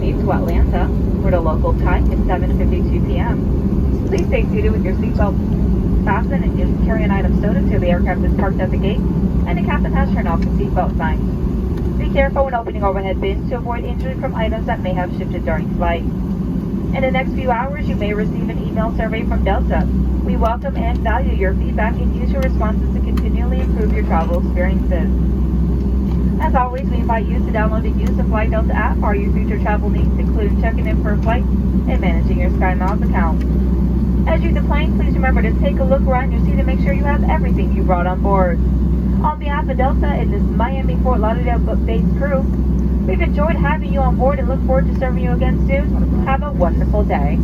commute to Atlanta, where the local time is 7:52 p.m. Please stay seated with your seatbelt fastened and use carry-on item stowed until the aircraft is parked at the gate and the captain has turned off the seatbelt sign. Be careful when opening overhead bins to avoid injury from items that may have shifted during flight. In the next few hours, you may receive an email survey from Delta. We welcome and value your feedback and use your responses to continually improve your travel experiences. As always, we invite you to download and use the Fly Delta app for your future travel needs, including checking in for a flight and managing your SkyMiles account. As you deplane, please remember to take a look around your seat and make sure you have everything you brought on board. On behalf of Delta and this Miami-Fort Lauderdale-based crew, we've enjoyed having you on board and look forward to serving you again soon. Have a wonderful day.